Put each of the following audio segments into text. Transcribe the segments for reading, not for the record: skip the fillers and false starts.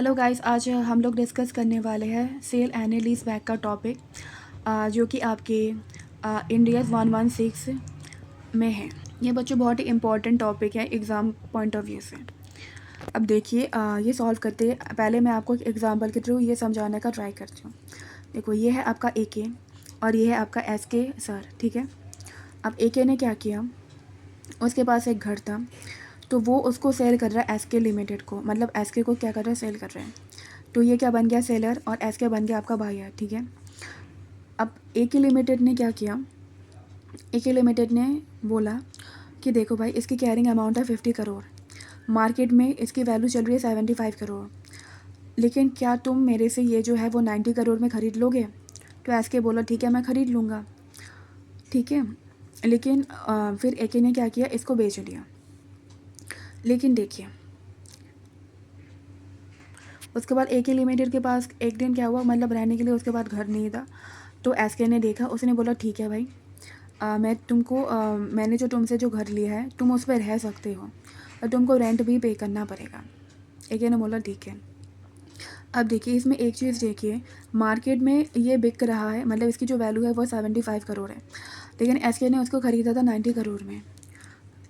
Hello guys, आज हम लोग डिस्कस करने वाले हैं सेल एंड लीज बैक का टॉपिक, जो कि आपके इंडियाज़ 116 में है। ये बच्चों बहुत ही इम्पोर्टेंट टॉपिक है एग्ज़ाम पॉइंट ऑफ व्यू से। अब देखिए, ये सॉल्व करते हैं। पहले मैं आपको एक एग्जांपल के थ्रू ये समझाने का ट्राई करती हूँ। देखो, ये है आपका AK और ये है आपका SK सर, ठीक है। अब AK ने क्या किया, उसके पास एक घर था, तो वो उसको सेल कर रहा है SK लिमिटेड को, मतलब SK को क्या कर रहा है, सेल कर रहे हैं। तो ये क्या बन गया, सेलर, और SK बन गया आपका बायर, ठीक है। अब AK लिमिटेड ने क्या किया, AK लिमिटेड ने बोला कि देखो भाई, इसकी कैरिंग अमाउंट है 50 करोड़, मार्केट में इसकी वैल्यू चल रही है 75 करोड़, लेकिन क्या तुम मेरे से ये जो है वो 90 करोड़ में ख़रीद लोगे। तो SK बोला ठीक है, मैं ख़रीद लूँगा, ठीक है। लेकिन फिर AK ने क्या किया, इसको बेच दिया। लेकिन देखिए, उसके बाद AK लिमिटेड के पास एक दिन क्या हुआ, मतलब रहने के लिए उसके बाद घर नहीं था। तो SK ने देखा, उसने बोला ठीक है भाई, मैं तुमको मैंने जो तुमसे जो घर लिया है तुम उस पर रह सकते हो, और तुमको रेंट भी पे करना पड़ेगा। AK ने बोला ठीक है। अब देखिए, इसमें एक चीज़ देखिए, मार्केट में ये बिक रहा है, मतलब इसकी जो वैल्यू है वो 75 करोड़ है, लेकिन SK ने उसको ख़रीदा था 90 करोड़ में।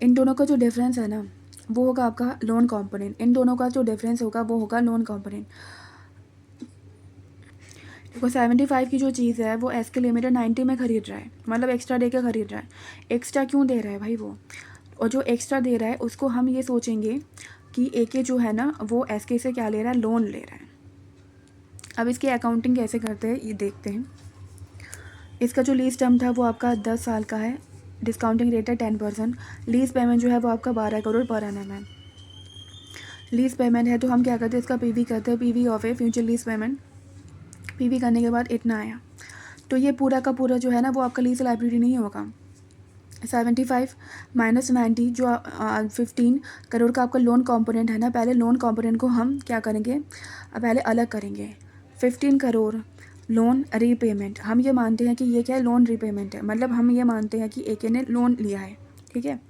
इन दोनों का जो डिफरेंस है ना, वो होगा आपका लोन कॉम्पोनेंट। इन दोनों का जो डिफरेंस होगा वो होगा लोन कॉम्पोनेंट। देखो, 75 की जो चीज़ है वो SK लिमिटेड 90 में ख़रीद रहा है, मतलब एक्स्ट्रा दे के ख़रीद रहा है। एक्स्ट्रा क्यों दे रहा है भाई वो, और जो एक्स्ट्रा दे रहा है उसको हम ये सोचेंगे कि AK जो है ना वो SK से क्या ले रहा है, लोन ले रहा है। अब इसकी अकाउंटिंग कैसे करते हैं ये देखते हैं। इसका जो लीज टर्म था वो आपका 10 साल का है, डिस्काउंटिंग रेट है 10%। लीज पेमेंट जो है वो आपका 12 करोड़ पर एनम है। लीज पेमेंट है तो हम क्या करते हैं, इसका PV करते हैं, PV of a future lease payment. PV करने के बाद इतना आया, तो ये पूरा का पूरा जो है ना वो आपका लीज लाइबिलिटी नहीं होगा। 75 माइनस 90, जो 15 करोड़ का आपका लोन कंपोनेंट है ना, पहले लोन कंपोनेंट को हम क्या करेंगे, पहले अलग करेंगे। 15 करोड़ लोन रीपेमेंट, हम ये मानते हैं कि ये क्या है, लोन रीपेमेंट है, मतलब हम ये मानते हैं कि AK ने लोन लिया है, ठीक है।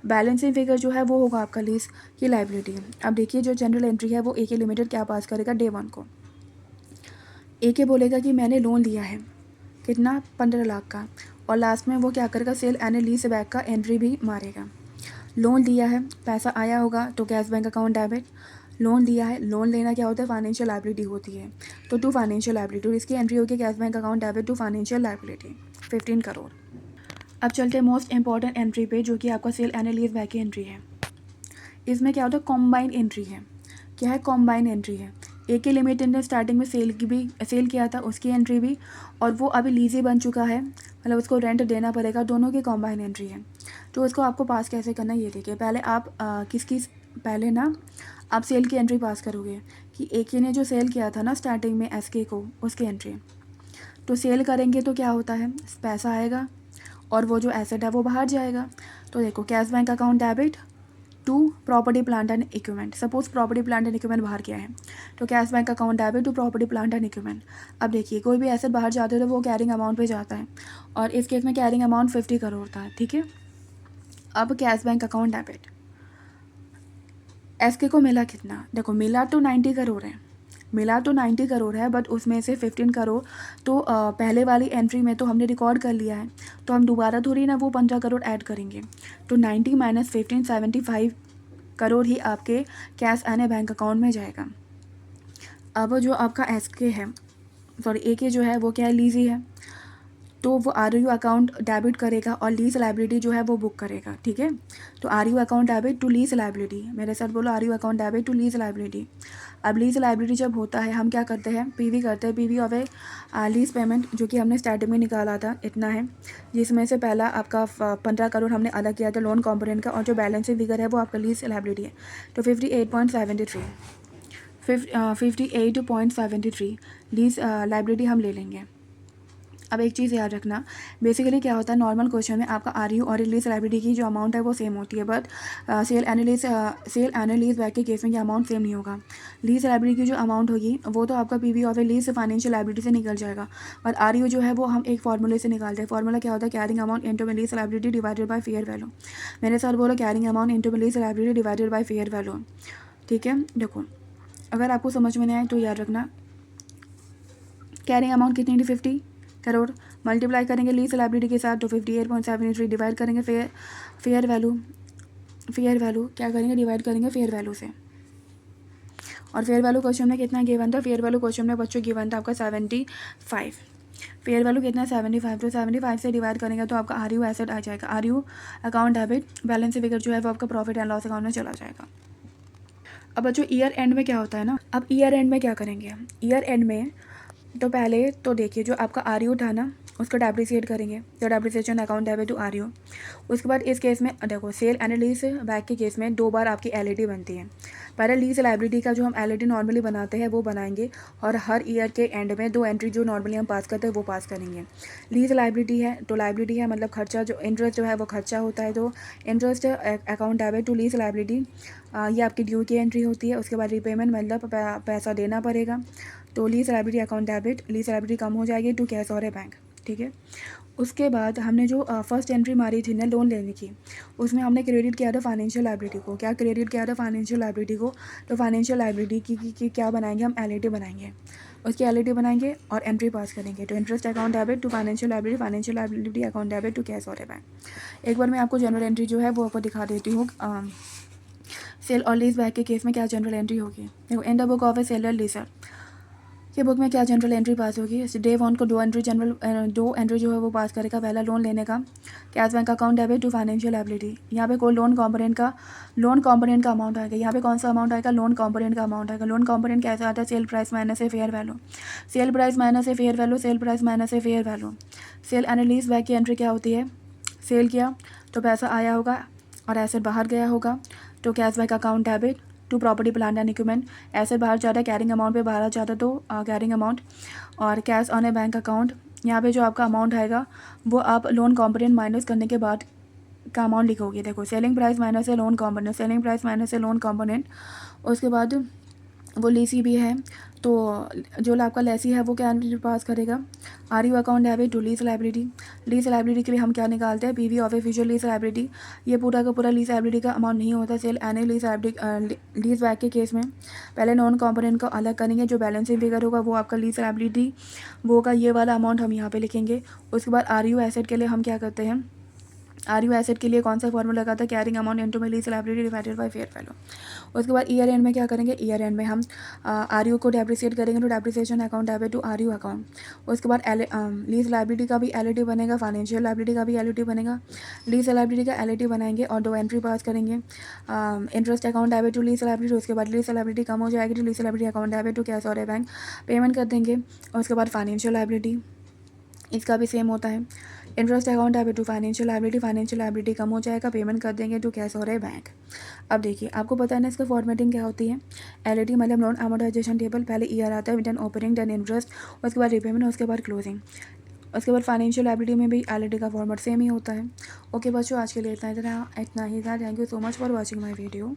बैलेंसिंग फिगर जो है वो होगा आपका लीज की लाइबिलिटी। अब देखिए, जो जनरल एंट्री है वो AK लिमिटेड क्या पास करेगा, डे 1 को AK बोलेगा कि मैंने लोन लिया है, कितना, 15 लाख का, और लास्ट में वो क्या करेगा, सेल एंड लीज बैक का एंट्री भी मारेगा। लोन लिया है, पैसा आया होगा तो cash bank account debit. Loan लिया है, लोन लेना क्या होता है, फाइनेंशियल लायबिलिटी होती है, तो टू फाइनेंशियल लायबिलिटी, इसकी एंट्री होगी cash bank account debit to financial liability, 15 crore. अब चलते हैं मोस्ट इंपॉर्टेंट एंट्री पे, जो कि आपका सेल एंड लीज बैक की एंट्री है। इसमें क्या होता है, कॉम्बाइन एंट्री है। क्या है, कॉम्बाइन एंट्री है। AK लिमिटेड ने स्टार्टिंग में सेल किया था, उसकी एंट्री भी, और वो अभी लीजी बन चुका है, मतलब उसको रेंट देना पड़ेगा, दोनों की कॉम्बाइन एंट्री है। तो उसको आपको पास कैसे करना है ये देखिए। पहले आप पहले ना आप सेल की एंट्री पास करोगे कि AK ने जो सेल किया था ना स्टार्टिंग में SK को, उसकी एंट्री। तो सेल करेंगे तो क्या होता है, पैसा आएगा और वो जो एसेट है वो बाहर जाएगा। तो देखो, cash bank account debit to property plant and equipment. Suppose property plant and equipment बाहर गया है, तो cash bank account debit to property plant and equipment. अब देखिए, कोई भी एसेट बाहर जाते हो तो वो कैरिंग अमाउंट पे जाता है, और इस केस में कैरिंग अमाउंट 50 करोड़ था, ठीक है। अब cash bank account debit, SK को मिला कितना, देखो मिला तो 90 करोड़ है, मिला तो 90 करोड़ है, बट उसमें से 15 करोड़ तो पहले वाली एंट्री में तो हमने रिकॉर्ड कर लिया है, तो हम दोबारा थोड़ी ना वो 15 करोड़ ऐड करेंगे। तो 90 माइनस 15, 75 करोड़ ही आपके कैश आने बैंक अकाउंट में जाएगा। अब जो आपका SK है, सॉरी AK जो है वो क्या है, लीजी है, तो वो ROU अकाउंट डेबिट करेगा और लीज लाइबिलिटी जो है वो बुक करेगा, ठीक है। तो ROU account debit to lease liability, मेरे साथ बोलो, ROU account debit to lease liability. अब लीज लाइबिलिटी जब होता है, हम क्या करते हैं, PV करते हैं, PV of A lease payment, जो कि हमने स्टार्टिंग में निकाला था, इतना है, जिसमें से पहला आपका 15 करोड़ हमने अलग किया था लोन कॉम्पोनेंट का, और जो बैलेंसिंग फिगर है वो आपका लीज लाइबिलिटी है। तो 58.73 58.73 लीज लाइबिलिटी हम ले लेंगे। अब एक चीज़ याद रखना, बेसिकली क्या होता है, नॉर्मल क्वेश्चन में आपका ROU और लीज लाइबिलिटी की जो अमाउंट है वो सेम होती है, but sale and lease back के केस में ये अमाउंट सेम नहीं होगा। लीज लाइबिलिटी की जो अमाउंट होगी वो तो आपका PV of A lease financial liability से निकल जाएगा, और ROU जो है वो हम एक फार्मूले से निकालते हैं। फार्मूला क्या होता है, carrying amount into lease liability divided by fair value. मेरे साथ बोलो, carrying amount into lease liability divided by fair value, ठीक है। देखो, अगर आपको समझ में नहीं आए तो याद रखना, कैरिंग अमाउंट कितनी थी 50 करोड़, मल्टीप्लाई करेंगे लीज लाइबिलिटी के साथ तो 58.73 डिवाइड करेंगे फेयर वैल्यू क्या करेंगे, डिवाइड करेंगे फेयर वैल्यू से। और फेयर वैल्यू क्वेश्चन में कितना गिवन था, फेयर वैल्यू क्वेश्चन में बच्चों गिवन था आपका 75। फेयर वैल्यू कितना 75, तो 75 से डिवाइड करेंगे तो आपका आर यू एसेट आ जाएगा, R U account debit, balance figure जो है वो आपका प्रॉफिट एंड लॉस अकाउंट में चला जाएगा। अब बच्चों ईयर एंड में क्या होता है ना, अब ईयर एंड में क्या करेंगे हम, ईयर एंड में तो पहले तो देखिए जो आपका आर यू था ना उसको डेप्रिसिएट करेंगे, तो depreciation account debit to R U. उसके बाद इस केस में देखो सेल एंड लीज बैक के केस में 2 बार आपकी एल बनती है। पहले लीज लाइबिलिटी का जो हम एल नॉर्मली बनाते हैं वो बनाएंगे, और हर ईयर के एंड में 2 एंट्री जो नॉर्मली हम पास करते हैं वो पास करेंगे। लीज लाइबिलिटी है तो लाइबिलिटी है मतलब खर्चा, जो इंटरेस्ट जो है वो खर्चा होता है, तो interest account debit to lease liability, ये आपकी ड्यू की एंट्री होती है। उसके बाद रीपेमेंट मतलब पैसा देना पड़ेगा, तो lease liability account debit, lease liability कम हो जाएगी टू कैश और ए बैंक, ठीक है। उसके बाद हमने जो फर्स्ट एंट्री मारी थी ना लोन लेने की, उसमें हमने क्रेडिट किया था फाइनेंशियल लाइबिलिटी को, क्या क्रेडिट किया था फाइनेंशियल लाइबिलिटी को, तो फाइनेंशियल लाइबिलिटी की क्या बनाएंगे हम, एल बनाएंगे, उसकी एल बनाएंगे और एंट्री पास करेंगे, तो interest account debit to financial liability account debit to cash और ए बैंक। एक बार मैं आपको जनरल एंट्री जो है वो आपको दिखा देती हूँ। सेल और लीज बैक के केस में क्या जनरल एंट्री होगी, देखो in the book of a seller lessor के बुक में क्या जनरल एंट्री पास होगी, डे 1 को 2 एंट्री जो है वो पास करेगा। पहला लोन लेने का, cash bank account debit to financial liability, यहाँ पे कोई लोन कंपोनेंट का अमाउंट आएगा। यहाँ पे कौन सा अमाउंट आएगा, लोन कंपोनेंट का अमाउंट आएगा। लोन कंपोनेंट कैसे आता है, सेल प्राइस माइनस से fair value, sale price minus से fair value, sale price minus से fair value. Sale and lease back की एंट्री क्या होती है, सेल किया तो पैसा आया होगा और एसेट बाहर गया होगा, तो cash bank account debit to property plant and equipment, ऐसे बाहर जाता है कैरिंग अमाउंट पे बाहर जाता है, तो कैरिंग अमाउंट और cash on A bank account. यहाँ पे जो आपका अमाउंट आएगा वो आप लोन कॉम्पोनेंट माइनस करने के बाद का अमाउंट लिखोगे। देखो सेलिंग प्राइस माइनस है loan component, selling price minus है लोन कॉम्पोनेंट। उसके बाद वो लीसी भी है, तो जो आपका लेसी है वो क्या पास करेगा, R U account debit to lease liability. Lease liability के लिए हम क्या निकालते हैं, PV of a future lease liability. ये पूरा का पूरा लीज लाइबिलिटी का अमाउंट नहीं होता। Sale and lease liability lease back के केस में पहले नॉन कॉम्पोनेंट को अलग करेंगे, जो बैलेंसिंग फिगर होगा वो आपका लीज लाइबिलिटी वो होगा, ये वाला अमाउंट हम यहाँ पे लिखेंगे। उसके बाद आर यू एसेट के लिए हम क्या करते हैं, आर यू एसेट के लिए कौन सा फॉर्मूला लगाता है, कैरिंग अमाउंट इनटू में lease liability divided by fair value. उसके बाद ईयर एंड में क्या करेंगे, ईयर एंड में हम आर यू को डेप्रिसिएट करेंगे, तो depreciation account debit to R U account. उसके बाद लीज लाइबिलिटी का भी एल बनेगा, फाइनेंशियल लाइबिलिटी का भी एल बनेगा। लीज लाइबिलिटी का एल बनाएंगे और 2 एंट्री पास करेंगे, interest account debit to lease liability. उसके बाद लीज लाइबिलिटी कम हो जाएगी तो lease liability account debit to cash और ए बैंक, पेमेंट कर देंगे। उसके बाद फाइनेंशियल लाइबिलिटी, इसका भी सेम होता है, interest account debit to financial liability कम हो जाएगा, पेमेंट कर देंगे टू कैश और ए बैंक। अब देखिए आपको पता है ना इसका फॉर्मेटिंग क्या होती है, एलईडी मतलब नॉन अमोर्टाइजेशन टेबल, पहले ईयर आता है, देन ओपनिंग, देन इंटरेस्ट, उसके बाद रीपेमेंट, उसके बाद क्लोजिंग। उसके बाद फाइनेंशियल लाइबिलिटी में भी एलईडी का फॉर्मेट सेम ही होता है। ओके बच्चों, आज के लिए इतना ही था। Thank you so much for watching my video.